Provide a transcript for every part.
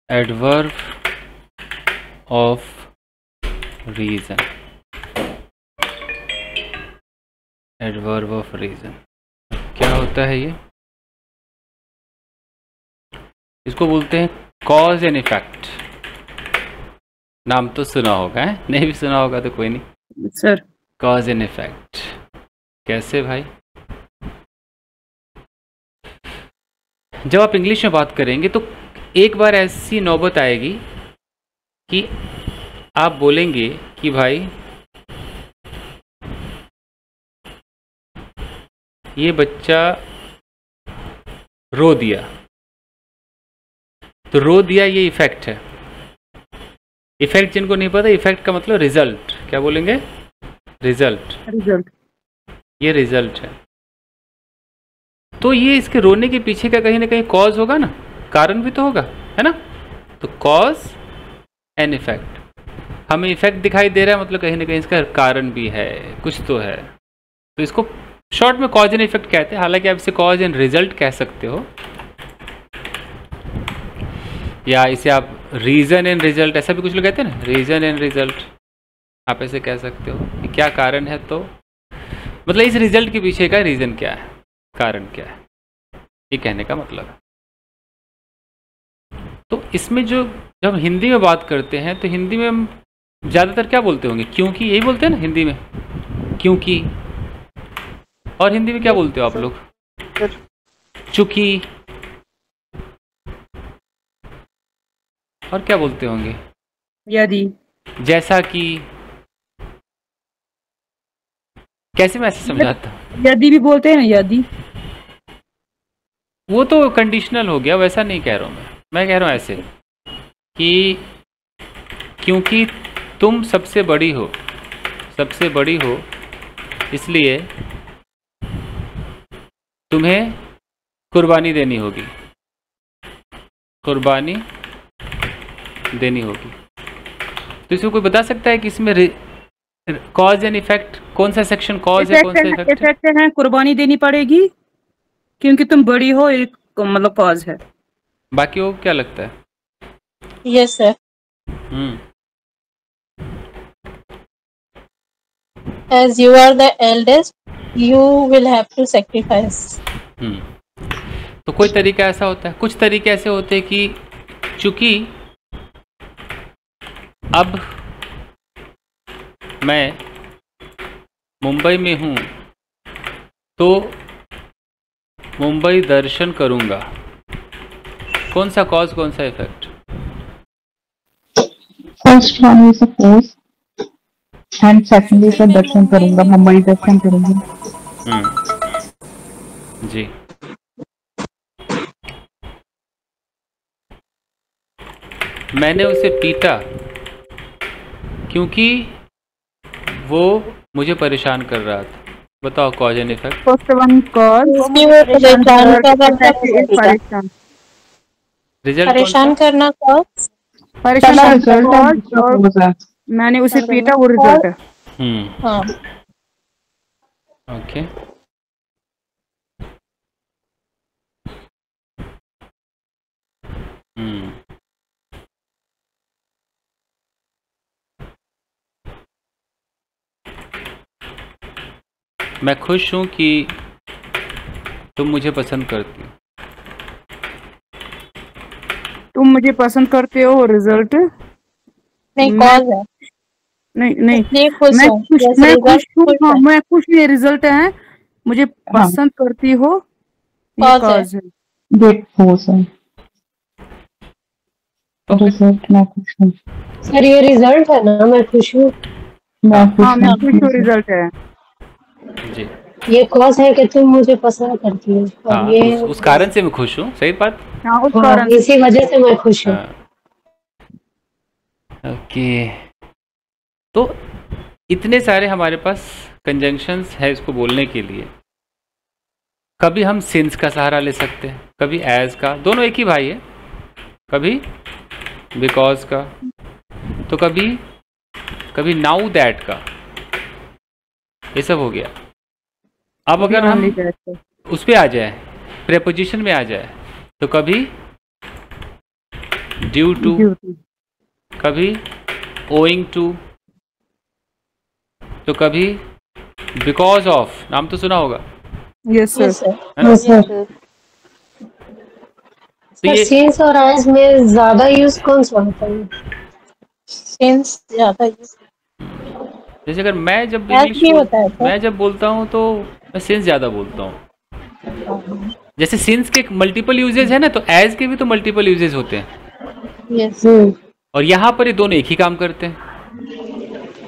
Adverb of reason, adverb of reason क्या होता है ये? इसको बोलते हैं कॉज एंड इफेक्ट। नाम तो सुना होगा है, नहीं भी सुना होगा तो कोई नहीं सर। कॉज एंड इफेक्ट कैसे भाई? जब आप इंग्लिश में बात करेंगे तो एक बार ऐसी नौबत आएगी कि आप बोलेंगे कि भाई ये बच्चा रो दिया, तो रो दिया ये इफेक्ट है। इफेक्ट जिनको नहीं पता, इफेक्ट का मतलब रिजल्ट, क्या बोलेंगे? रिजल्ट। रिजल्ट, ये रिजल्ट है। तो ये इसके रोने के पीछे का कहीं ना कहीं कॉज होगा ना, कारण भी तो होगा, है ना? तो कॉज एंड इफेक्ट, हमें इफेक्ट दिखाई दे रहा है मतलब कहीं ना कहीं इसका कारण भी है, कुछ तो है। तो इसको शॉर्ट में कॉज एंड इफेक्ट कहते हैं। हालांकि आप इसे कॉज एंड रिजल्ट कह सकते हो, या इसे आप रीजन एंड रिजल्ट, ऐसा भी कुछ लोग कहते हैं ना, रीजन एंड रिजल्ट, आप ऐसे कह सकते हो कि क्या कारण है। तो मतलब इस रिजल्ट के पीछे का रीजन क्या है, कारण क्या है, ये कहने का मतलब है। तो इसमें जो जब हम हिंदी में बात करते हैं तो हिंदी में हम ज़्यादातर क्या बोलते होंगे? क्योंकि, यही बोलते हैं ना हिंदी में, क्योंकि। और हिंदी में क्या बोलते हो आप लोग? चूंकि। और क्या बोलते होंगे? यदि, जैसा कि। कैसे मैं ऐसे समझाता हूँ? यदि भी बोलते हैं ना, यदि। वो तो कंडीशनल हो गया, वैसा नहीं कह रहा हूँ मैं कह रहा हूँ ऐसे कि क्योंकि तुम सबसे बड़ी हो, सबसे बड़ी हो, इसलिए तुम्हें कुर्बानी देनी होगी, कुर्बानी देनी होगी। तो इसको कोई बता सकता है कि इसमें कॉज एंड इफेक्ट कौन सा सेक्शन कॉज है, कौन सा इफेक्ट है? इफेक्ट है, कुर्बानी देनी पड़ेगी क्योंकि तुम बड़ी हो, एक मतलब कॉज है। बाकी वो क्या लगता है? Yes sir. As you are the eldest, you will have to sacrifice. तो कोई तरीका ऐसा होता है, कुछ तरीके ऐसे होते हैं कि चूंकि अब मैं मुंबई में हूँ तो मुंबई दर्शन करूँगा। कौन सा कॉज, कौन सा effect? First one is suppose and secondly से दर्शन करूंगा, मुंबई दर्शन करूंगा। जी, मैंने उसे पीटा क्योंकि वो मुझे परेशान कर रहा था। बताओ cause and effect. First one cause, result परेशान करना कॉज, परेशान, मैंने उसे पीटा, वो रिजल्ट है। हाँ। ओके, मैं खुश हूं कि तुम मुझे पसंद करती हो। तुम मुझे पसंद करते हो, रिजल्ट नहीं कॉज है। नहीं नहीं, मैं खुश हूँ, मैं खुश, ये रिजल्ट है। मुझे पसंद करती हो, ये कॉज है। गुड फोर्स है, रिजल्ट मैं खुश हूँ। सर ये रिजल्ट है ना, मैं खुश हूँ। मैं खुश हूँ, रिजल्ट है जी। ये कॉज है कि तुम मुझे पसंद करती हो, और ये उस कारण से मैं खुश हूँ। सही बात। उस कारण, इसी वजह से मैं खुश हूँ। ओके, तो इतने सारे हमारे पास कंजंक्शंस है इसको बोलने के लिए। कभी हम सिंस का सहारा ले सकते हैं, कभी एज का, दोनों एक ही भाई है। कभी बिकॉज का, तो कभी नाउ दैट का, ये सब हो गया। अब अगर हम उस पे आ जाए, प्रेपोजिशन में आ जाए, तो कभी ड्यू टू, ड्यू टू, कभी ओइंग टू, तो कभी बिकॉज ऑफ, नाम तो सुना होगा, यस Yes, सर, sir. है ना? Yes, sir. तो सर ये सिंस और एज में ज्यादा यूज कौन सा होता है? Since ज्यादा use जैसे अगर मैं जब as इंग्लिश भी होता है मैं जब बोलता हूँ तो मैं सिंस ज़्यादा बोलता हूँ। जैसे सिंस के मल्टीपल यूजेज है ना, तो एज के भी तो मल्टीपल यूजेज होते हैं, Yes. और यहाँ पर ये दोनों एक ही काम करते हैं,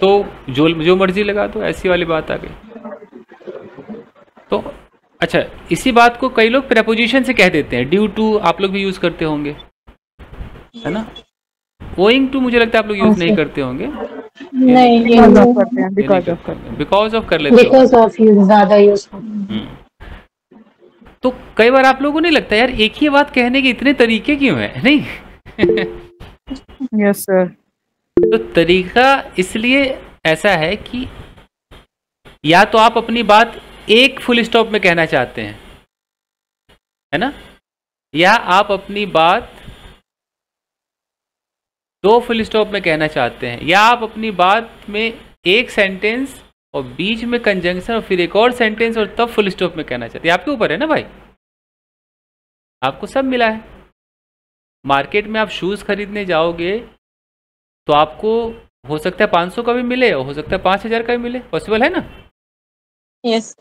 तो जो मर्जी लगा दो, ऐसी वाली बात आ गई। तो अच्छा, इसी बात को कई लोग प्रेपोजिशन से कह देते हैं, ड्यू टू आप लोग भी यूज़ करते होंगे, है ना? ओइंग टू मुझे लगता है आप लोग यूज़ नहीं करते होंगे, नहीं, ये बिकॉज नहीं। ऑफ करते हैं, बिकॉज ऑफ करते हैं। बिकॉज ऑफ कर लेते हो। बिकॉज ऑफ यूज ज्यादा यूज होता है। तो कई बार आप लोगों को नहीं लगता यार एक ही बात कहने के इतने तरीके क्यों है, नहीं? यस सर, तो तरीका इसलिए ऐसा है कि या तो आप अपनी बात एक फुल स्टॉप में कहना चाहते हैं, है ना, या आप अपनी बात दो फुल स्टॉप में कहना चाहते हैं, या आप अपनी बात में एक सेंटेंस और बीच में कंजंक्शन और फिर एक और सेंटेंस और तब फुल स्टॉप में कहना चाहते हैं। आपके ऊपर है ना भाई, आपको सब मिला है। मार्केट में आप शूज़ खरीदने जाओगे तो आपको हो सकता है 500 का भी मिले और हो सकता है 5000 का भी मिले, पॉसिबल है ना? Yes.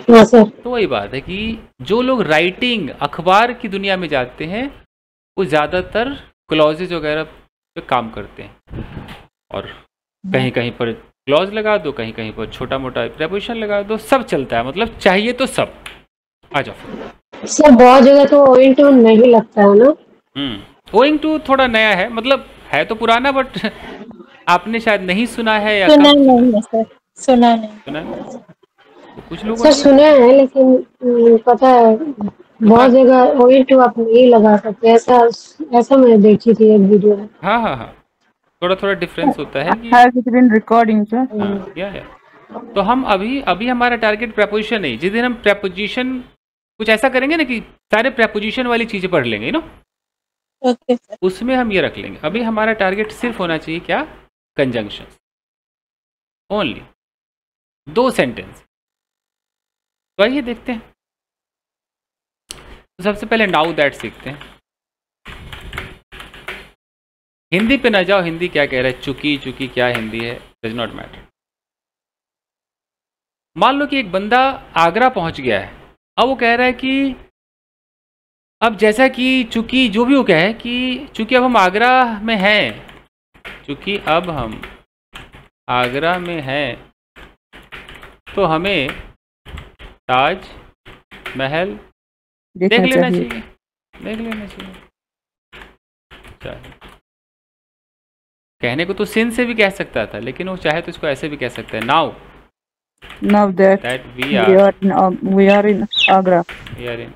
हाँ सर। तो वही बात है कि जो लोग राइटिंग अखबार की दुनिया में जाते हैं वो ज़्यादातर क्लॉजेज वगैरह पे काम करते हैं, और कहीं कहीं पर क्लॉज लगा दो, कहीं कहीं पर छोटा मोटा प्रेपोजिशन लगा दो, सब चलता है, मतलब चाहिए तो सब। आ जाओ। सर बहुत जगह तो ओइंग टू नहीं लगता है ना? ओइंग टू थोड़ा नया है, मतलब है तो पुराना, बट आपने शायद नहीं सुना है या सुना कम नहीं है सर, सुना नहीं। सुना है? तो कुछ लोगों सर ने सुना है लेकिन पता है बहुत जगह ओइंग टू आप नहीं लगा सकते, ऐसा ऐसा मैंने देखी थी एक वीडियो में। हाँ हाँ हाँ, थोड़ा थोड़ा डिफरेंस होता है कि has it been recording sir? हाँ, या तो हम अभी हमारा टारगेट प्रेपोजिशन नहीं, जिस दिन हम प्रेपोजिशन कुछ ऐसा करेंगे ना कि सारे प्रेपोजिशन वाली चीज़ें पढ़ लेंगे ना, ओके सर। उसमें हम ये रख लेंगे। अभी हमारा टारगेट सिर्फ होना चाहिए क्या, कंजंक्शन ओनली, 2 सेंटेंस। तो आइए देखते हैं। तो सबसे पहले नाउ दैट सीखते हैं। हिंदी पे ना जाओ, हिंदी क्या कह रहा है, चुकी चुकी क्या हिंदी है, डज नॉट मैटर। मान लो कि एक बंदा आगरा पहुंच गया है, अब वो कह रहा है कि अब जैसा कि चूंकि जो भी वो कहे कि चूंकि अब हम आगरा में हैं, चूंकि अब हम आगरा में हैं तो हमें ताज महल देख देखना लेना चाहिए। चाहिए, देख लेना चाहिए। कहने को तो सिन से भी कह सकता था, लेकिन वो चाहे तो इसको ऐसे भी कह सकता है, now Now that that we we are are in Agra, in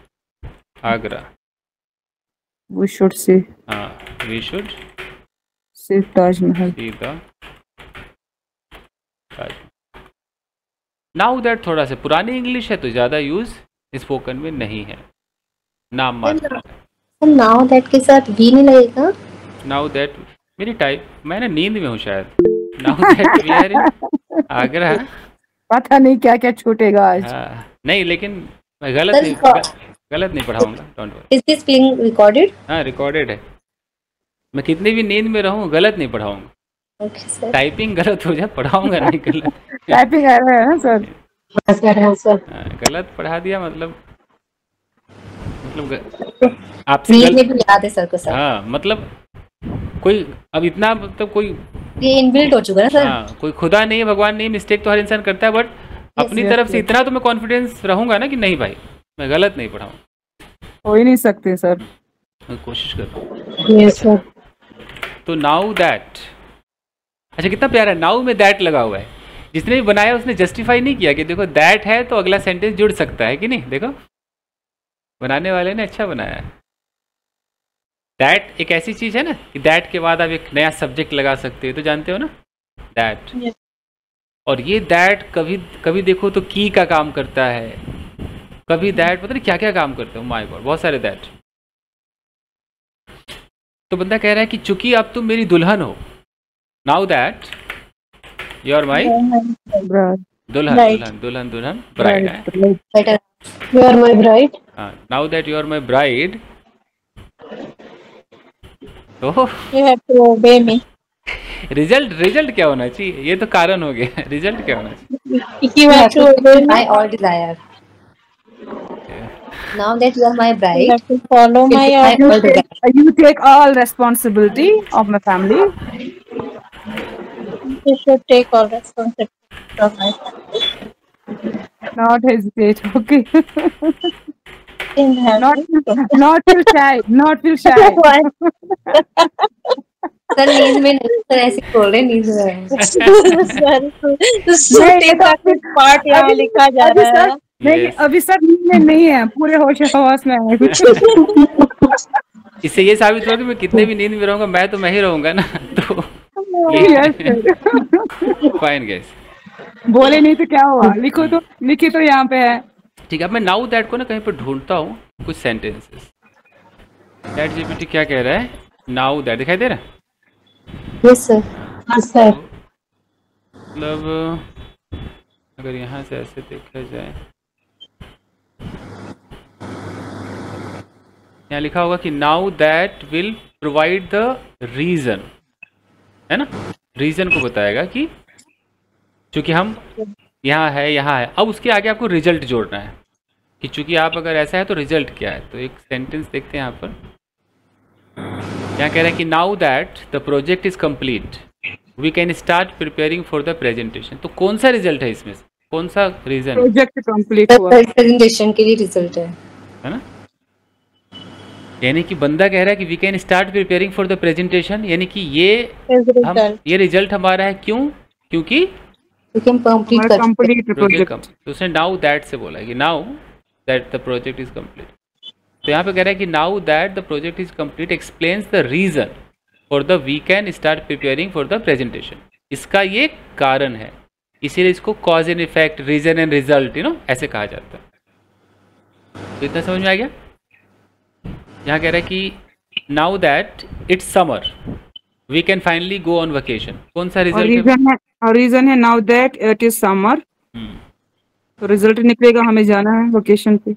Agra, we should see हाँ, we should Taj Mahal. See the Taj. Now that थोड़ा सा पुरानी इंग्लिश है तो ज़्यादा यूज स्पोकन में नहीं है, नाम मात्र। नाउ दैट के साथ भी नहीं लगेगा? नाउ दैट मेरी टाइप, मैं ना नींद में हूँ शायद। Now that we are in Agra, पता नहीं क्या क्या छूटेगा आज। हाँ, नहीं लेकिन मैं गलत Sir, नहीं गलत नहीं पढ़ाऊंगा, don't worry. Is this being recorded? हाँ, रिकॉर्डेड है। मैं कितनी भी नींद में रहूँ गलत नहीं पढ़ाऊंगा। Okay sir. टाइपिंग गलत हो जाए पढ़ाऊंगा नहीं गलत। टाइपिंग एरर है ना सर? हाँ सर, हाँ सर। हाँ, गलत पढ़ा दिया मतलब आपसे नींद में गलत। भी याद है सर को सर। हाँ, मतलब कोई अब इतना, मतलब कोई ये इनबिल्ट हो चुका है ना सर। हाँ, कोई खुदा नहीं है, भगवान नहीं, मिस्टेक तो हर इंसान करता है, बट अपनी yes, तरफ से yes. इतना तो मैं कॉन्फिडेंस रहूंगा ना कि नहीं भाई मैं गलत नहीं पढ़ाऊँ, हो ही नहीं सकते सर। मैं कोशिश कर रहा हूँ। Yes sir. तो नाउ दैट, अच्छा कितना प्यारा, नाउ में दैट लगा हुआ है। जिसने भी बनाया उसने जस्टिफाई नहीं किया कि देखो दैट है तो अगला सेंटेंस जुड़ सकता है कि नहीं, देखो बनाने वाले ने अच्छा बनाया है। दैट एक ऐसी चीज है ना कि दैट के बाद आप एक नया सब्जेक्ट लगा सकते हो, तो जानते हो ना दैट। Yes. और ये दैट कभी कभी देखो तो की का काम करता है, कभी दैट पता नहीं क्या क्या काम करते हो, माय गॉड बहुत सारे दैट। तो बंदा कह रहा है कि चूंकि अब तुम मेरी दुल्हन हो, now that you are my Bride. दुल्हन Right. दुल्हन दुल्हन दुल्हन ब्राइड है। Better. You are my bride. हाँ, now that you are my bride, तो You have to obey me. Result क्या होना चाहिए? ये तो कारण हो गया, रिजल्ट क्या होना चाहिए? You have to obey me. My all desire. Now that you are my You bride, have to follow my my order. all desire. You take all responsibility of my family. You should take all responsibility from my family. Not hesitate. Okay. In having Not feel shy. Not feel shy. Sir नींद में नहीं, sir ऐसे बोल रहे नींद में। Part यहाँ लिखा जा अभी रहा है। सर नहीं, Yes. अभी सर नींद में नहीं है, पूरे होश हवास में है। इससे ये साबित हुआ कि मैं कितने भी नींद में रहूंगा, मैं ही रहूंगा ना। तो Yes, sir. Fine gas. बोले नहीं तो क्या हुआ? लिखी तो यहाँ पे है। ठीक है, अब मैं नाउ दैट को ना कहीं पर ढूंढता हूँ कुछ सेंटेंसेस। चैट जीपीटी क्या कह रहा है? नाउ दैट दिखाई दे रहा है? Yes sir. हाँ सर। मतलब अगर यहाँ से ऐसे देखा जाए, यहाँ लिखा होगा कि now that will provide the reason, है ना? रीजन को बताएगा कि चूंकि हम यहाँ है, अब उसके आगे आपको रिजल्ट जोड़ना है कि चूंकि आप अगर ऐसा है तो रिजल्ट क्या है। तो एक सेंटेंस देखते हैं यहाँ पर। यहाँ कह रहे हैं कि now that the project is complete we can start preparing for the presentation. तो कौन सा रिजल्ट है इसमें से? कौन सा रीजन प्रोजेक्ट कंप्लीट हुआ। प्रेजेंटेशन के लिए रिजल्ट है ना? यानी कि बंदा कह रहा है कि we can start preparing for the presentation, यानी कि ये रिजल्ट हमारा है। क्यों? क्योंकि कंप्लीट कंप्लीट प्रोजेक्ट। तो उसने नाउ दैट से बोला कि now that the project is complete. तो यहाँ पे कह रहा है कि now that the project is complete explains the reason for the we can start preparing for the presentation. इसका ये कारण है, इसीलिए इसको cause and effect, reason and result, ऐसे कहा जाता है। तो इतना समझ में आ गया? यहाँ कह रहा है कि now that it's summer we can finally go on vacation. कौन सा रिजल्ट है? और रीजन है now that it is summer. तो रिजल्ट निकलेगा, हमें जाना है वेकेशन पे।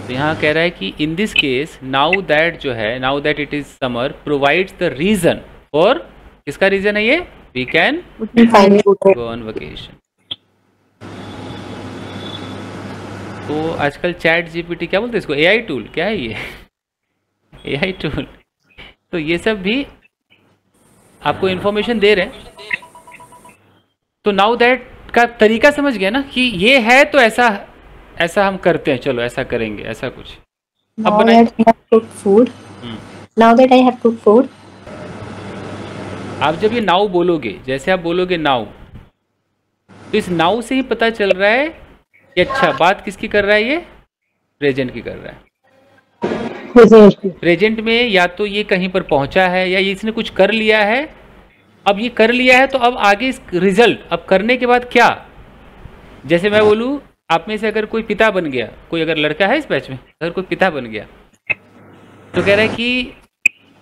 तो यहाँ कह रहा है कि in this case now that जो है, now that it is summer provides the reason for, किसका रीजन है ये? We can go on vacation. तो आजकल चैट जीपीटी क्या बोलते हैं इसको? AI tool. क्या है ये? AI tool. तो ये सब भी आपको इन्फॉर्मेशन दे रहे हैं। तो नाउ दैट का तरीका समझ गया ना कि ये है तो ऐसा हम करते हैं, चलो ऐसा करेंगे, ऐसा कुछ। अब बनाइए। Now that I have cooked food. आप जब ये नाउ बोलोगे, जैसे आप बोलोगे नाउ, तो इस नाउ से ही पता चल रहा है कि अच्छा बात किसकी कर रहा है ये? प्रेजेंट की कर रहा है। प्रेजेंट में या तो ये कहीं पर पहुंचा है या इसने कुछ कर लिया है। अब ये कर लिया है तो अब आगे इस रिजल्ट, अब करने के बाद क्या? जैसे मैं बोलूँ, आप में से अगर कोई पिता बन गया, कोई अगर लड़का है इस बैच में, अगर कोई पिता बन गया, तो कह रहा है कि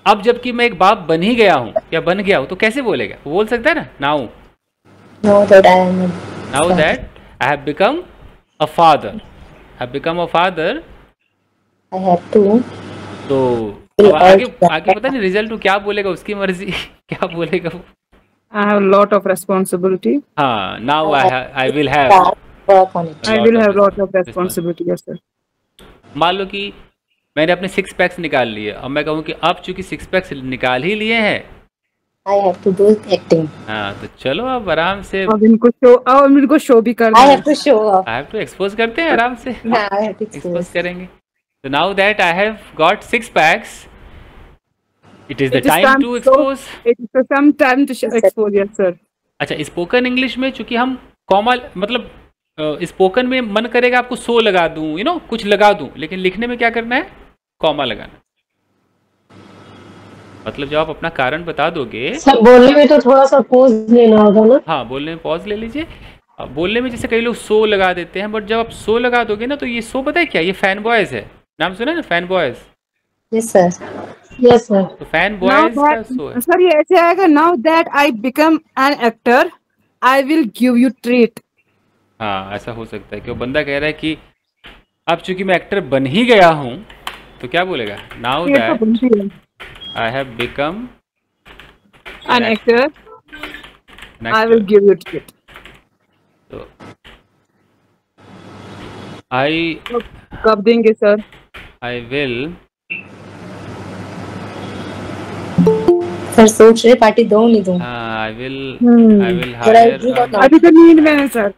अब जबकि मैं एक बाप बन ही गया हूँ या बन गया हूँ, तो कैसे बोलेगा? वो बोल सकता है ना now that I have become a father, have become a father. I have to. तो आगे पता नहीं रिजल्ट को क्या बोलेगा, उसकी मर्जी। क्या बोलेगा वो? I have a lot of responsibility. हाँ, now I will have Work on it. I will have lot of responsibility. Yes sir. मान लो कि मैंने अपने 6 पैक्स निकाल लिए, अब मैं कहूँ कि अब चूंकि 6 पैक्स निकाल ही लिए हैं, I have to do acting. हाँ, तो चलो अब आराम से अब इनको शो भी कर I have to show off. I have to expose करते हैं आराम से। हाँ, I have to expose expose. करेंगे। तो now that I have got 6 packs, it is the time to expose. It is some time to expose. Yes sir. अच्छा, spoken English में चूंकि हम कॉमा, मतलब स्पोकन में मन करेगा आपको सो लगा दूं, कुछ लगा दूं, लेकिन लिखने में क्या करना है? कॉमा लगाना। मतलब जब आप अपना कारण बता दोगे, सब बोलने में तो थोड़ा सा पॉज लेना होगा ना। हाँ, बोलने में पॉज ले लीजिए। बोलने में जैसे कई लोग सो लगा देते हैं, बट जब आप सो लगा दोगे ना, तो ये सो पता है क्या? ये फैन बॉयज है, नाम सुना है ना? Fan boys. Yes sir. Yes, sir. तो फैन Now बॉयज का that, सो है। सर ये ऐसे आएगा, now that I become an actor, I will give you treat. हाँ, ऐसा हो सकता है कि वो बंदा कह रहा है कि अब चूंकि मैं एक्टर बन ही गया हूँ, तो क्या बोलेगा? नाउ ये तो दैट बनती है। I have become An actor, I will give you treat. तो आई कब देंगे सर? विल सर सोच रहे पार्टी दूं नहीं दूं। I will But I give or not. अभी तो नींद में है sir.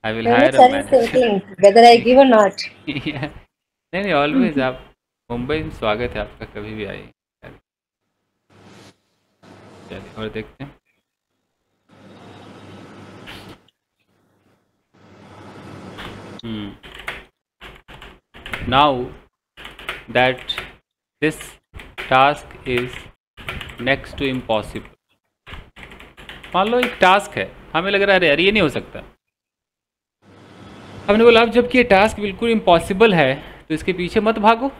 I will No, higher a sir is manager. thinking whether I give or not. नहीं ऑलवेज आप मुंबई में स्वागत है आपका, कभी भी आइए। चलिए और देखते हैं। Now that this task is next to impossible, मान लो एक टास्क है, हमें लग रहा है अरे यार ये नहीं हो सकता। हमने बोला अब जबकि ये टास्क बिल्कुल इम्पॉसिबल है तो इसके पीछे मत भागो,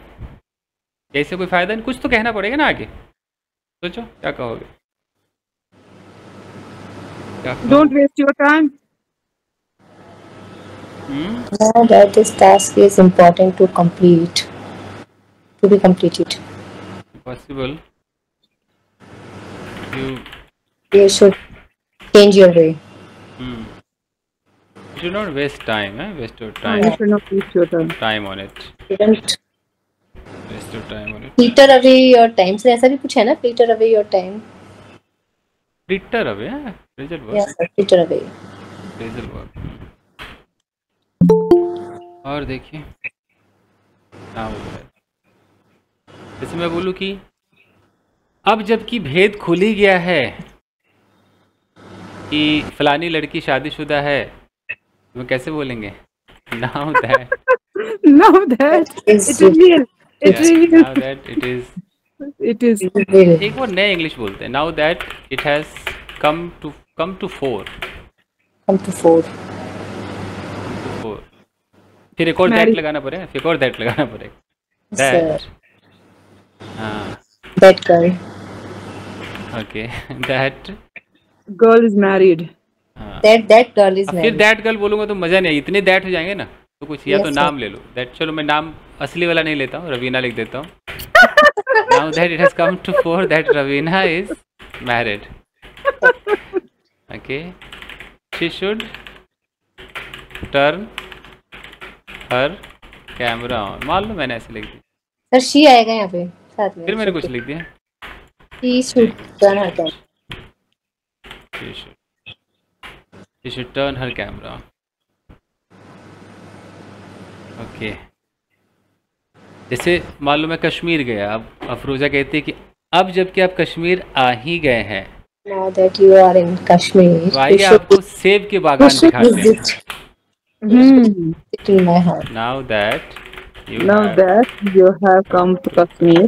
ऐसे कोई फायदा नहीं, कुछ तो कहना पड़ेगा ना आगे। सोचो क्या कहोगे? Don't waste your time. Now that this task is important to complete, to be completed. Possible. You should change your way. You should not waste time, waste your time. You should not waste your time. Time on it. Shouldn't Waste your time on it. fritter away your time. So ऐसा भी कुछ है ना, fritter away your time. Fritter away, result work. Yes, sir, fritter away. Result work. और देखिए जैसे मैं बोलूँ कि अब जबकि भेद खुल ही गया है कि फलानी लड़की शादीशुदा है, तो मैं कैसे बोलेंगे? Now that Now that it is real. It is real. now that it is It is. एक बार नए इंग्लिश बोलते हैं। Now that it has come to fore. Come to four. फिर एक और दैट Married. लगाना पड़ेगा, फिर एक और दैट लगाना पड़ेगा। Sir, दैट हाँ that girl. Okay that Girl is married. That girl is अब फिर married. दैट गर्ल बोलूँगा तो मज़ा नहीं, इतने दैट हो जाएंगे ना, तो कुछ या Yes, तो sir. नाम ले लो दैट। चलो मैं नाम असली वाला नहीं लेता हूँ, रवीना लिख देता हूँ। Now that it has come to for that Raveena is married, okay, she should turn her camera on. मान लो मैंने ऐसे लिख दिया, Sir, she आएगा यहाँ पे साथ में। फिर मैंने कुछ लिख दिया, She should turn her camera. she should turn her camera on. Okay जैसे मान लो मैं कश्मीर गया, अब अफरोजा कहती है कि अब जबकि आप कश्मीर आ ही गए हैं, Now that you are in Kashmir, तो आइए you should आपको सेब के बागान दिखाते हैं। visit it in my house. Now that you Now that you have come to Kashmir,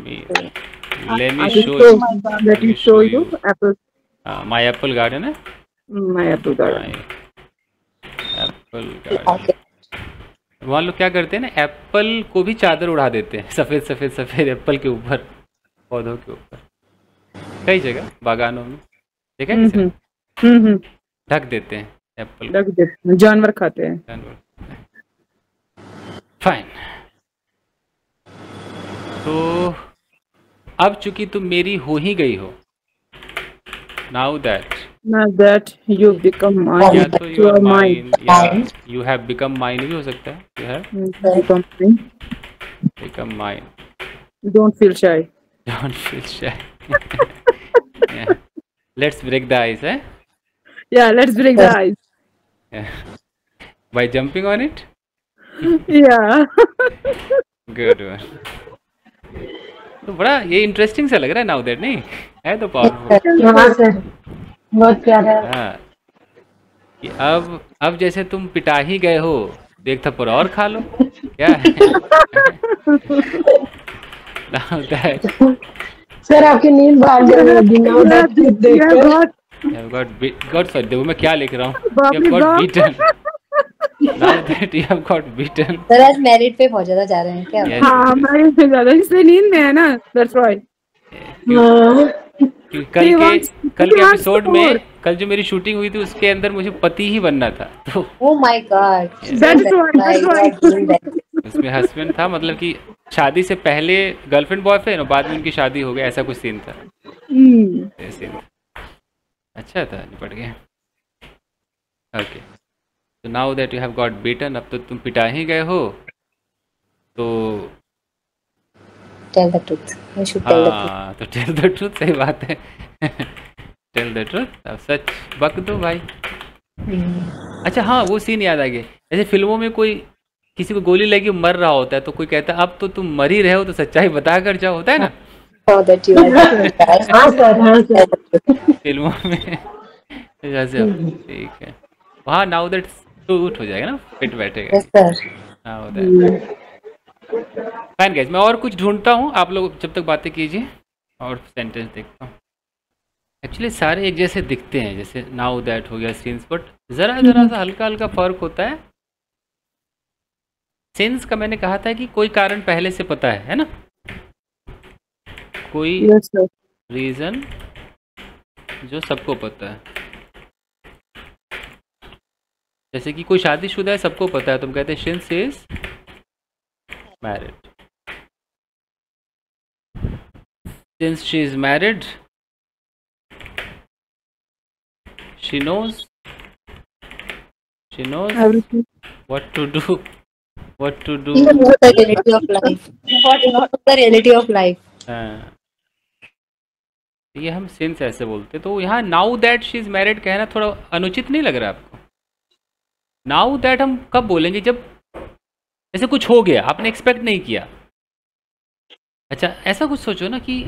let I me will show show, you let me show you apple, my apple garden है, my apple garden. Apple garden. मान लो क्या करते हैं ना, Apple को भी चादर उड़ा देते हैं, सफ़ेद सफ़ेद सफ़ेद एप्पल के ऊपर, पौधों के ऊपर, कई जगह बागानों में देखा है किसी ने? ढक देते हैं एप्पल को, रख दे, जानवर खाते हैं। जानवर। फाइन, तो अब चूंकि तुम मेरी हो ही गई हो, now that Now that you become mine, या तो you you are are mine. Mine या यू हैव बिकम माइन भी हो सकता है, you have Become mine. Become mine. Don't feel shy. Don't feel shy. Yeah. Let's break the ice, eh? Yeah, let's break the ice. Yeah. By jumping on it? Yeah. Good one. तो बड़ा ये interesting सा लग रहा है now that, नहीं है तो पावरफुल। हाँ सर, बहुत प्यारा है। हाँ कि अब जैसे तुम पिटा ही गए हो, तो एक थप्पड़ और खा लो, क्या है? नाउ दैट सर आपकी नींद भाग जाएगी now that you देखकर। you have got sorry, देखो मैं क्या लिख रहा हूँ, बाप you रे have got बाप। beaten. Now that you have got beaten. Sir, आज merit पे बहुत ज्यादा जा रहे हैं क्या? Yes, हाँ, it is. हमारे से ज्यादा, इसलिए नींद में है ना, that's why. हाँ, क्योंकि कल के एपिसोड में, कल जो मेरी शूटिंग हुई थी उसके अंदर मुझे पति ही बनना था, तो Oh my God. That's So why, that's you why. are doing that. उसमें हस्बैंड था, मतलब कि शादी से पहले गर्लफ्रेंड बॉयफ्रेंड और बाद में उनकी शादी हो गई, ऐसा कुछ सीन था। ये सीन अच्छा था, निपट गया। ओके, तो now that you have got beaten, अब तो तुम पिटा ही गए हो, तो Tell the truth. You should tell the truth. हाँ, तो टेल द ट्रूथ, सही बात है। टेल द ट्रूथ, अब सच बक दो भाई। अच्छा हाँ, वो सीन याद आ गया, जैसे फिल्मों में कोई किसी को गोली लगी मर रहा होता है तो कोई कहता है अब तो तुम मर ही रहे हो तो सच्चाई बता कर जाओ, होता है ना Oh, that you are doing that. हाँ सर, हाँ सर। फिल्मों में। जैसे ठीक है, वहाँ नाउ दैट ट्रूथ हो जाएगा ना, फिट बैठेगा। Yes, sir. हाँ होता है। फाइन गाइस, मैं और कुछ ढूंढता हूँ, आप लोग जब तक बातें कीजिए और सेंटेंस देखता हूँ। एक्चुअली सारे एक जैसे दिखते हैं, जैसे नाउ दैट हो गया सीन्स, बट ज़रा ज़रा सा हल्का हल्का फर्क होता है। सेंस का मैंने कहा था कि कोई कारण पहले से पता है ना, कोई Yes, sir. रीज़न जो सबको पता है। जैसे कि कोई शादीशुदा है, सबको पता है, तुम कहते हैं since is married, since she is married she knows Everything. what to do, what to do। You know the reality of life. What is the reality of life? हाँ, ये हम सिंस ऐसे बोलते, तो यहाँ now that she is married कहना थोड़ा अनुचित नहीं लग रहा आपको? नाउ दैट हम कब बोलेंगे, जब जैसे कुछ हो गया, आपने एक्सपेक्ट नहीं किया। अच्छा, ऐसा कुछ सोचो ना कि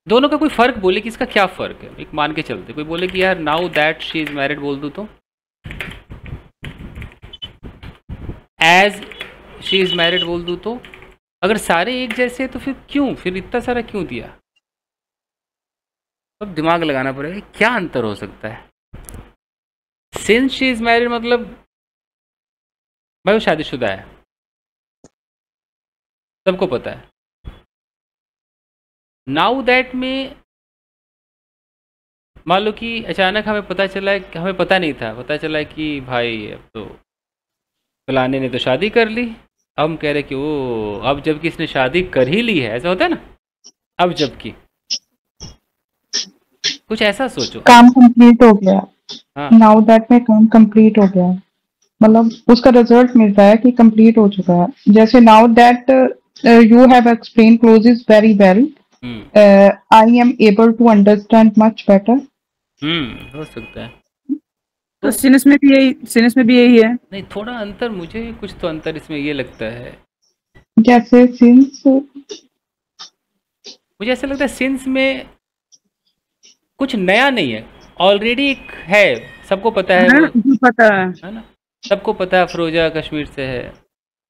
दोनों का कोई फर्क बोले कि इसका क्या फ़र्क है, एक मान के चलते, कोई बोले कि यार now that she is married बोल दूँ, तो एज शी इज़ मैरिड बोल दूँ, तो अगर सारे एक जैसे तो फिर क्यों, फिर इतना सारा क्यों दिया? अब दिमाग लगाना पड़ेगा, क्या अंतर हो सकता है। सिंस शी इज़ मैरिड मतलब भाई वो शादीशुदा है, सबको पता है। नाउ दैट में मान लो कि अचानक हमें पता चला है, हमें पता नहीं था, पता चला कि भाई अब तो फलाने ने तो शादी कर ली, अब हम कह रहे कि वो अब जबकि इसने शादी कर ही ली है, ऐसा होता है ना, अब जबकि कुछ ऐसा सोचो। काम कंप्लीट हो गया, हाँ नाउ दैट में काम कंप्लीट हो गया, मतलब उसका रिजल्ट मिलता है कि कंप्लीट हो चुका है। जैसे now that you have explain clauses very well, I am able to understand much better. हो सकता है। तो सिनेस में भी यही है। नहीं, थोड़ा अंतर, मुझे कुछ तो अंतर इसमें ये लगता है, जैसे सिंस, मुझे ऐसा लगता है सिंस में कुछ नया नहीं है, ऑलरेडी एक है, सबको पता है हाँ, वो, मुझे पता है ना, सबको पता है अफरोजा कश्मीर से है,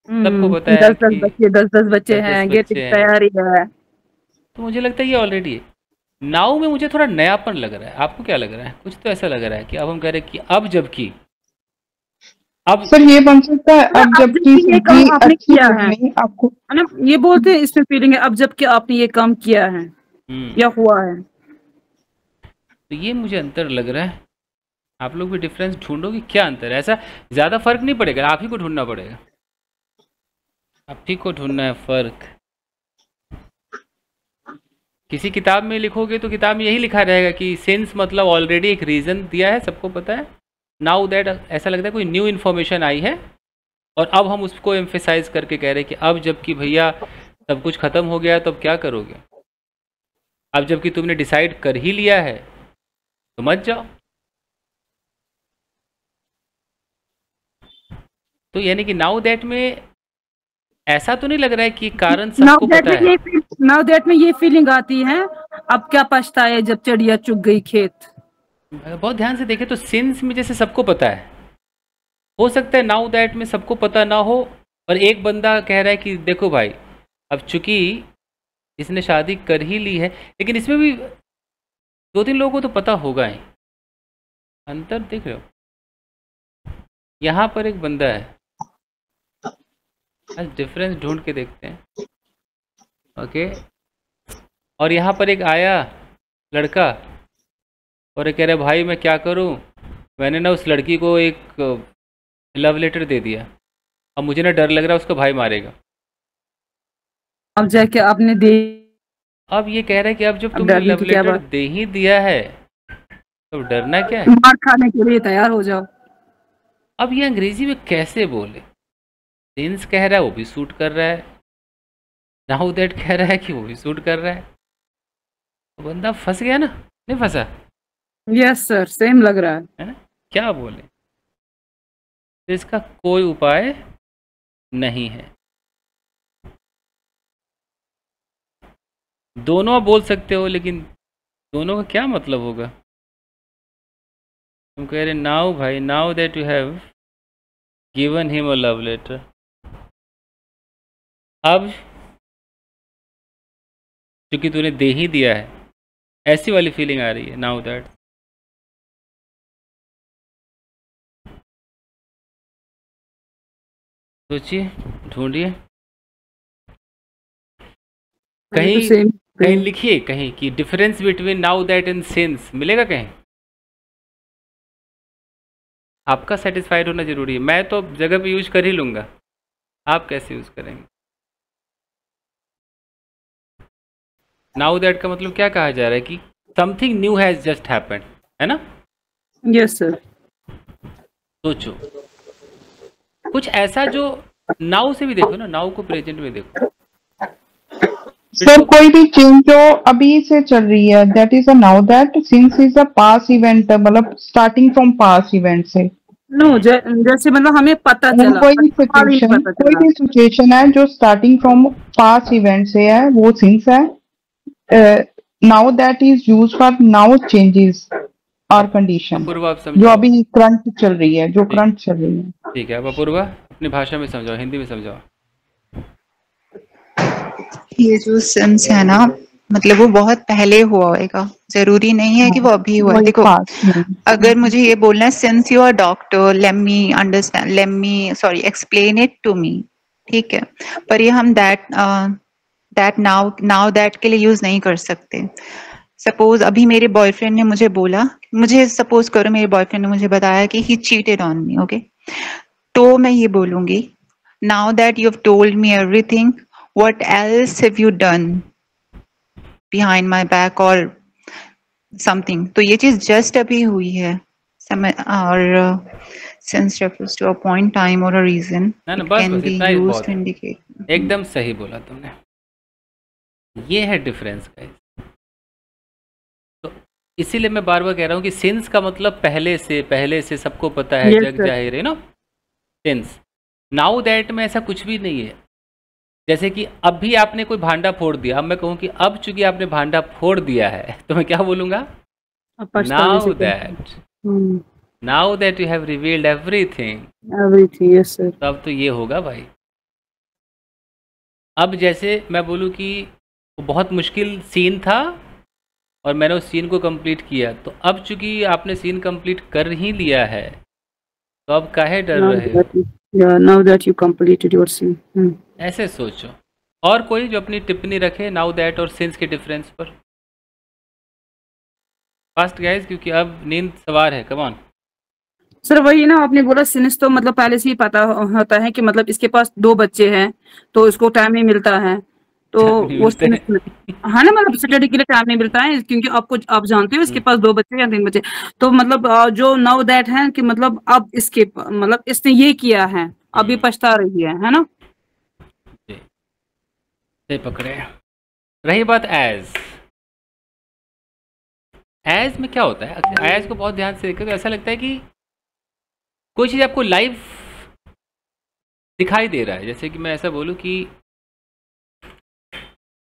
सबको पता है 10 कि बच्चे 10 बच्चे 10 हैं, बच्चे गेट की हैं। तैयारी है। तो मुझे लगता है ये ऑलरेडी है। नाउ में मुझे थोड़ा नयापन लग रहा है, आपको क्या लग रहा है? कुछ तो ऐसा लग रहा है कि अब हम कह रहे हैं कि अब जबकि अब सर ये बन सकता है अब अब जबकि जबकि ये काम सब्जी आपने अच्छी किया है, बननी आपको। है ना, ये बोलते हैं, इसमें फीलिंग है अब जबकि आपने ये काम किया है या हुआ है। तो ये मुझे अंतर लग रहा है। आप लोग भी डिफरेंस ढूंढो कि क्या अंतर है। ऐसा ज़्यादा फर्क नहीं पड़ेगा, आप ही को ढूंढना पड़ेगा, आप ही को ढूंढना है फर्क। किसी किताब में लिखोगे तो किताब में यही लिखा रहेगा कि सेंस मतलब ऑलरेडी एक रीज़न दिया है, सबको पता है। नाउ दैट ऐसा लगता है कोई न्यू इन्फॉर्मेशन आई है और अब हम उसको एम्फेसाइज करके कह रहे हैं कि अब जबकि भैया सब कुछ ख़त्म हो गया तो अब क्या करोगे, अब जबकि तुमने डिसाइड कर ही लिया है तो मत जाओ। तो यानी कि नाउ दैट में ऐसा तो नहीं लग रहा है कि कारण सबको पता है। नाउ दैट में ये फीलिंग आती है अब क्या पछताए जब चिड़िया चुग गई खेत। बहुत ध्यान से देखें तो सिंस में जैसे सबको पता है, हो सकता है नाउ दैट में सबको पता ना हो और एक बंदा कह रहा है कि देखो भाई अब चूंकि इसने शादी कर ही ली है, लेकिन इसमें भी 2-3 लोगों को तो पता होगा ही। अंतर देख रहे हो, यहाँ पर एक बंदा है, आज डिफरेंस ढूंढ के देखते हैं। ओके, और यहाँ पर एक आया लड़का और ये कह रहा है भाई मैं क्या करूँ, मैंने ना उस लड़की को एक लव लेटर दे दिया, अब मुझे ना डर लग रहा है उसका भाई मारेगा। अब जाके आपने दे, अब ये कह रहा है कि अब जब अब तुमने डरने लव की क्या लेटर बात, दे ही दिया है तो डरना क्या है। मार खाने के लिए तैयार हो जाओ। अब ये अंग्रेजी में कैसे बोले, सिंस कह रहा है वो भी सूट कर रहा है, नाउ दैट कह रहा है कि वो भी सूट कर रहा है, तो बंदा फंस गया ना, नहीं फंसा, यस सर, सेम लग रहा है ना। क्या बोले, तो इसका कोई उपाय नहीं है। दोनों आप बोल सकते हो, लेकिन दोनों का क्या मतलब होगा। तुम कह रहे नाउ भाई, now that you have given him a love letter, अब क्योंकि तूने दे ही दिया है, ऐसी वाली फीलिंग आ रही है नाउ दैट। सोचिए, ढूंढिए, कहीं सेम। कहीं लिखिए कहीं कि difference between now that and since, मिलेगा कहीं। आपका सेटिस्फाइड होना जरूरी है, मैं तो जगह पे यूज कर ही लूंगा, आप कैसे यूज करेंगे। नाउ दैट का मतलब क्या कहा जा रहा है कि something new has just happened, है ना। Yes sir. सोचो कुछ ऐसा जो नाउ से भी देखो ना, नाउ को प्रेजेंट में देखो। सर कोई भी चेंज जो अभी से चल रही है that is a now that, since is a pass event, मतलब स्टार्टिंग फ्रॉम पास इवेंट से। नो, जैसे मतलब हमें पता चला, कोई भी हाल ही सिचुएशन, पता कोई चला। भी सिचुएशन है जो स्टार्टिंग फ्रॉम पास इवेंट से है वो सिंस है। Now that is use for now changes और कंडीशन अपूर्वा आप जो समझाओ। अभी करंट चल रही है, जो करंट चल रही है। ठीक है, अब अपूर्वा अपनी भाषा में समझाओ, हिंदी में समझाओ। ये जो सिंस है ना, मतलब वो बहुत पहले हुआ होगा, जरूरी नहीं है कि वो अभी हुआ है। वही देखो, पास में। अगर मुझे ये बोलना है since you are doctor, let me understand, let me sorry explain it to me, ठीक है, पर ये हम दैट नाउ दैट के लिए यूज नहीं कर सकते। सपोज अभी मेरे बॉयफ्रेंड ने मुझे बोला, मुझे सपोज करो मेरे बॉयफ्रेंड ने मुझे बताया कि he cheated on me, okay, तो मैं ये बोलूंगी now that you have told me everything, what else have you done behind my back और समथिंग। तो ये चीज जस्ट अभी हुई है, और since refers to a point time और अ रीजन, ना इट बस कैन बस बी इतना ही यूज्ड बहुत टू है, इंडिकेट। एकदम सही बोला तुमने, ये है डिफरेंस गाइस। तो इसीलिए मैं बार बार कह रहा हूँ कि सिंस का मतलब पहले से सबको पता है, Yes, जग sir. जाहिर है ना। सिंस नाउ दैट में ऐसा कुछ भी नहीं है। जैसे कि अभी आपने कोई भांडा फोड़ दिया, अब मैं कहूँ कि अब चूंकि आपने भांडा फोड़ दिया है तो मैं क्या बोलूँगा, अब पछताने से now that you have revealed everything, everything. Yes sir. तब तो ये होगा भाई। अब जैसे मैं बोलूँ कि वो बहुत मुश्किल सीन था और मैंने उस सीन को कंप्लीट किया, तो अब चूंकि आपने सीन कंप्लीट कर ही लिया है तो अब काहे डर रहे हो। Now that you completed your scene. ऐसे सोचो। और कोई जो अपनी टिप्पणी रखे नाउ दैट और सिंस के डिफरेंस पर। फास्ट गाइस, क्योंकि अब नींद सवार है, कम ऑन। सर वही ना, आपने बोला सिंस तो मतलब पहले से ही पता होता है कि मतलब इसके पास 2 बच्चे हैं तो इसको टाइम नहीं मिलता है, तो वो सिंस हाँ ना, मतलब स्टडी के लिए टाइम नहीं मिलता है क्योंकि आप जानते हो इसके पास 2 बच्चे या 3 बच्चे। तो मतलब जो नाउ दैट है कि मतलब अब इसके मतलब इसने ये किया है, अभी पछता रही है ना। सही पकड़े। रही बात एज में क्या होता है, एज को बहुत ध्यान से देखो तो ऐसा लगता है कि कोई चीज़ आपको लाइव दिखाई दे रहा है। जैसे कि मैं ऐसा बोलूँ कि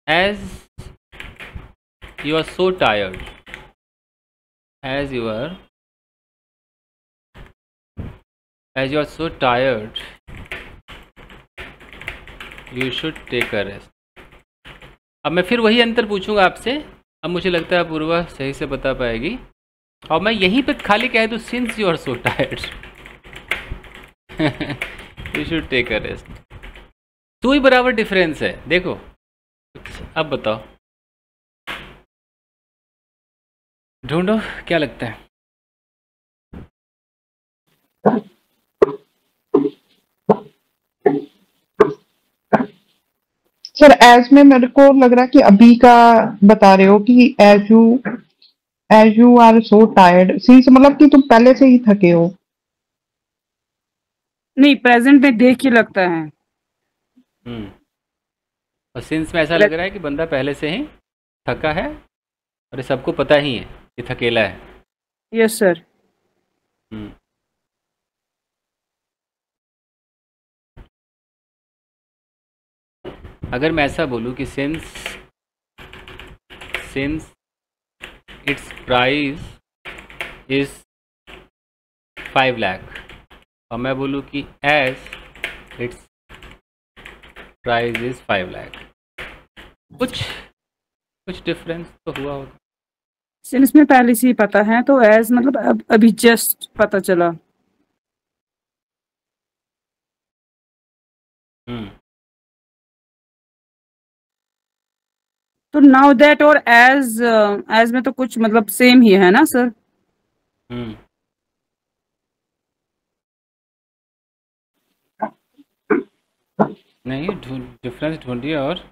as you are so tired, as you are so tired you should take a rest. अब मैं फिर वही अंतर पूछूंगा आपसे, अब मुझे लगता है पूर्वा सही से बता पाएगी, और मैं यहीं पे खाली कह दूँ since you are so tired you should take a rest. तो ही बराबर डिफरेंस है। देखो अब बताओ, ढूंढो क्या लगता है। सर एज में मेरे को लग रहा है कि अभी का बता रहे हो कि as you are so tired, since मतलब कि तुम पहले से ही थके हो। नहीं, प्रेजेंट में देख के लगता है। और सिंस में ऐसा लग रहा है कि बंदा पहले से ही थका है और ये सबको पता ही है कि थकेला है। Yes sir. हम्म। अगर मैं ऐसा बोलूँ कि since it's price is 5 lakh और मैं बोलूँ कि as it's price is 5 lakh, कुछ डिफरेंस तो हुआ होगा। सिंस में पहले से ही पता है, तो एज मतलब अभी जस्ट पता चला। तो नाउ दैट और एज में तो कुछ मतलब सेम ही है ना सर? नहीं, डिफरेंस ढूंढिए। और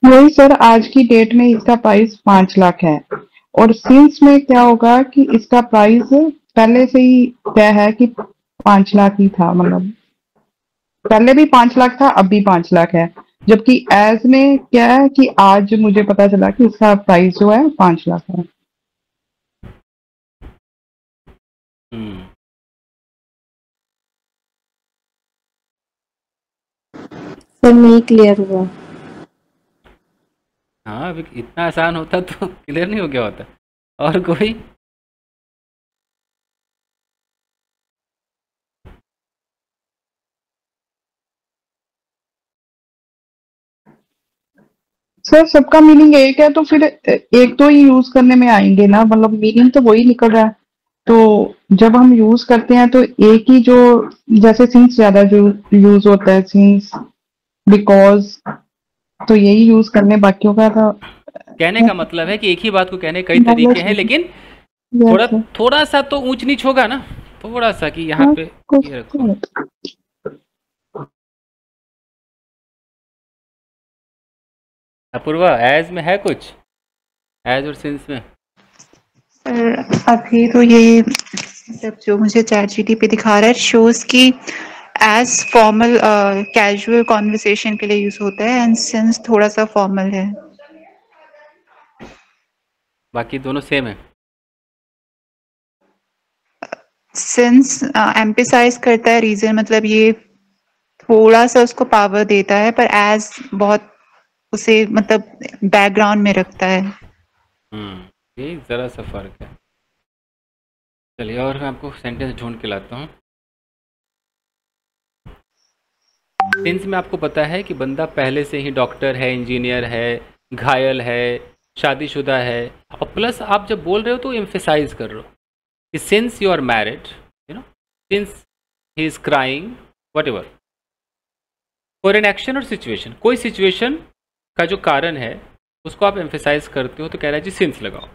वही सर, आज की डेट में इसका प्राइस 5 लाख है और सिंस में क्या होगा कि इसका प्राइस पहले से ही तय है कि 5 लाख ही था, मतलब पहले भी 5 लाख था, अब भी 5 लाख है। जबकि एज में क्या है कि आज मुझे पता चला कि इसका प्राइस जो है 5 लाख है। सर नहीं क्लियर हुआ। हाँ, अभी इतना आसान होता तो क्लियर नहीं हो गया होता। और कोई? सर सबका मीनिंग एक है तो फिर एक तो ही यूज करने में आएंगे ना, मतलब मीनिंग तो वही निकल रहा है। तो जब हम यूज करते हैं तो एक ही जो, जैसे सिंस ज्यादा जो यूज होता है, सिंस, बिकॉज, तो यही यूज करने, बाकियों का था। कहने का मतलब है कि एक ही बात को कहने कई तरीके हैं, लेकिन थोड़ा सा तो ऊंच नीच होगा ना, थोड़ा सा कि यहाँ पे ये रखो। अपूर्वा, एज में है कुछ, एज और सिंस में? सर अभी तो ये मतलब जो मुझे चैट जीटीपी दिखा रहा है शोज की एज फॉर्मल कैजुअल कॉन्वर्सेशन के लिए यूज होता है एंड सिंस थोड़ा सा फॉर्मल है। बाकी दोनों सेम है। सिंस एम्फेसाइज करता है रीजन, मतलब ये थोड़ा सा उसको पावर देता है, पर एज बहुत उसे मतलब बैकग्राउंड में रखता है। ये ज़रा सा फर्क है। चलिए और मैं आपको सेंटेंस ढूंढ के लाता हूँ। सिंस में आपको पता है कि बंदा पहले से ही डॉक्टर है, इंजीनियर है, घायल है, शादीशुदा है, और प्लस आप जब बोल रहे हो तो एम्फेसाइज कर रहे हो कि since you are married, you know, since he is crying, whatever, for an action और सिचुएशन, कोई सिचुएशन का जो कारण है उसको आप एम्फेसाइज करते हो तो कह रहा है जी सिंस लगाओ।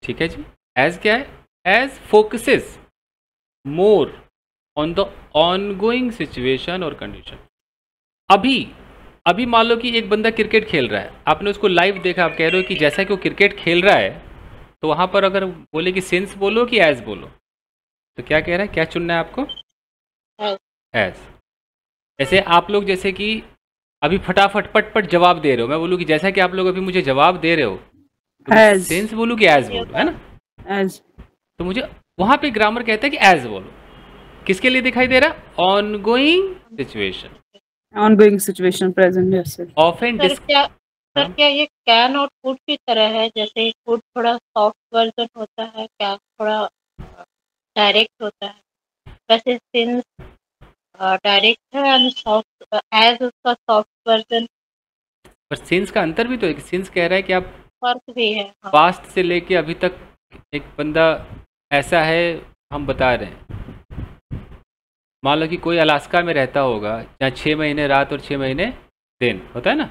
ठीक है जी। एज क्या है? As focuses more on the ongoing situation और कंडीशन। अभी मान लो कि एक बंदा क्रिकेट खेल रहा है, आपने उसको लाइव देखा, आप कह रहे हो कि जैसा कि वो क्रिकेट खेल रहा है, तो वहां पर अगर बोले कि सिंस बोलो कि एज बोलो, तो क्या कह रहा है, क्या चुनना है आपको? एज। जैसे आप लोग जैसे कि अभी फटाफट पट जवाब दे रहे हो, मैं बोलूँ कि जैसा कि आप लोग अभी मुझे जवाब दे रहे हो, तो सेंस बोलूँ कि एज बोलो, है ना? एज। तो मुझे वहां पे ग्रामर कहता है कि एज बोलो। किसके लिए दिखाई दे रहा? Ongoing situation. Ongoing situation, present. Yes sir. Often sir क्या ये कैन और कुड की तरह है? जैसे कुड थोड़ा सॉफ्ट वर्जन होता है, कैन थोड़ा डायरेक्ट होता है, वैसे सिंस डायरेक्ट है एंड सॉफ्ट, एज उसका सॉफ्ट वर्जन। पर सिंस का अंतर भी तो है कि सिंस कह रहा है कि आप फर्क भी है। हाँ। पास्ट से लेके अभी तक एक बंदा ऐसा है, हम बता रहे हैं। मान लो कि कोई अलास्का में रहता होगा जहाँ 6 महीने रात और 6 महीने दिन होता है ना।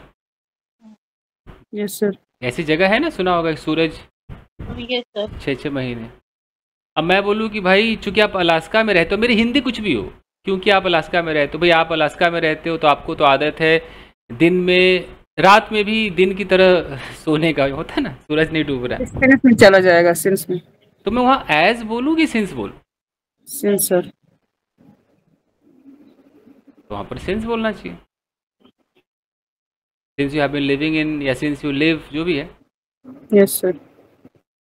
Yes sir. ऐसी जगह है ना, सुना होगा कि सूरज यस सर। 6 महीने। अब मैं बोलूँ कि भाई चूंकि आप अलास्का में रहते हो, मेरी हिंदी कुछ भी हो, क्योंकि आप अलास्का में रहते हो, भाई आप अलास्का में रहते हो तो आपको तो आदत है दिन में, रात में भी दिन की तरह सोने का, होता है ना, सूरज नहीं डूब रहा है। सिंस में चला जाएगा, सिंस में। तो मैं वहाँ एज बोलूँ कि सिंस बोलूँ? Since sir. तो वहाँ पर सिंस बोलना चाहिए, since you have been living in, या सिंस यू लिव, जो भी है। Yes sir.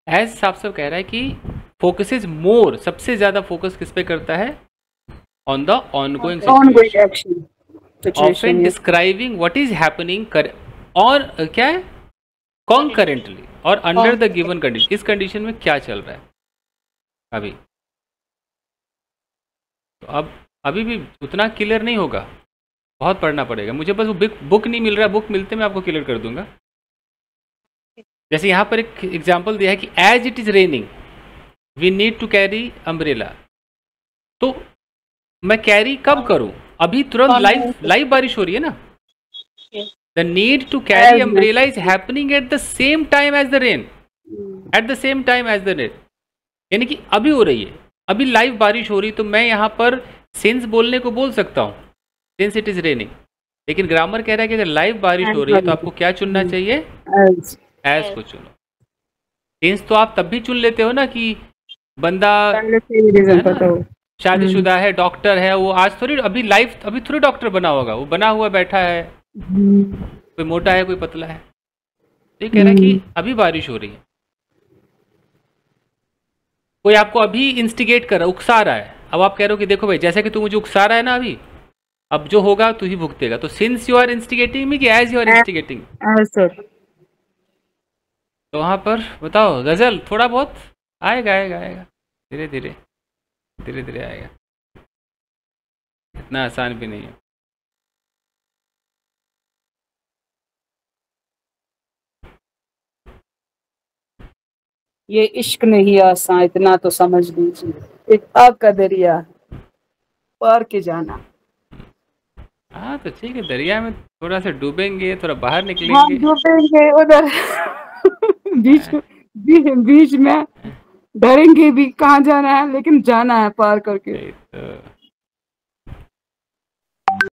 एज साफ साफ कह रहा है कि फोकस इज मोर, सबसे ज्यादा फोकस किस पे करता है? On the ongoing action, often describing what is happening और क्या है, कॉन्करेंटली और अंडर द गिवन कंडीशन, इस कंडीशन में क्या चल रहा है अभी। तो अब अभी भी उतना क्लियर नहीं होगा, बहुत पढ़ना पड़ेगा मुझे, बस वो बुक नहीं मिल रहा है, बुक मिलते मैं आपको क्लियर कर दूंगा। जैसे यहाँ पर एक एग्जाम्पल दिया है कि as it is raining we need to carry umbrella. तो मैं कैरी कब करूं? अभी तुरंत लाइव बारिश हो रही है ना। The need to carry umbrella is happening at the same time as the rain, at the same time as the rain, यानी कि अभी हो रही है, अभी लाइव बारिश हो रही। तो मैं यहाँ पर सिंस बोलने को बोल सकता हूँ, सिंस इट इज रेनिंग, लेकिन ग्रामर कह रहा है कि अगर लाइव बारिश हो रही है तो आपको क्या चुनना चाहिए? एज को चुनो। सिंस तो आप तब भी चुन लेते हो ना कि बंदा शादीशुदा है, डॉक्टर है, वो आज थोड़ी अभी लाइव, अभी थोड़ी डॉक्टर बना होगा, वो बना हुआ बैठा है, कोई मोटा है कोई पतला है। ये कह रहा है कि अभी बारिश हो रही है। कोई आपको अभी इंस्टिगेट कर रहा है, उकसा रहा है, अब आप कह रहे हो कि देखो भाई जैसा कि तू मुझे उकसा रहा है ना अभी, अब जो होगा तू ही भुगतेगा। तो सिंस यू आर इंस्टिगेटिंग मी कि एज यू आर इंस्टिगेटिंग? तो वहाँ पर बताओ गजल थोड़ा बहुत आएगा, आएगा आएगा, धीरे धीरे धीरे धीरे आएगा, इतना आसान भी नहीं है। ये इश्क नहीं आसान, इतना तो समझ लीजिए, एक आग का दरिया पार के जाना। हाँ तो ठीक है, दरिया में थोड़ा सा डूबेंगे, थोड़ा बाहर निकलेंगे। हाँ डूबेंगे उधर बीच में डरेंगे भी, कहाँ जाना है लेकिन जाना है पार करके। तो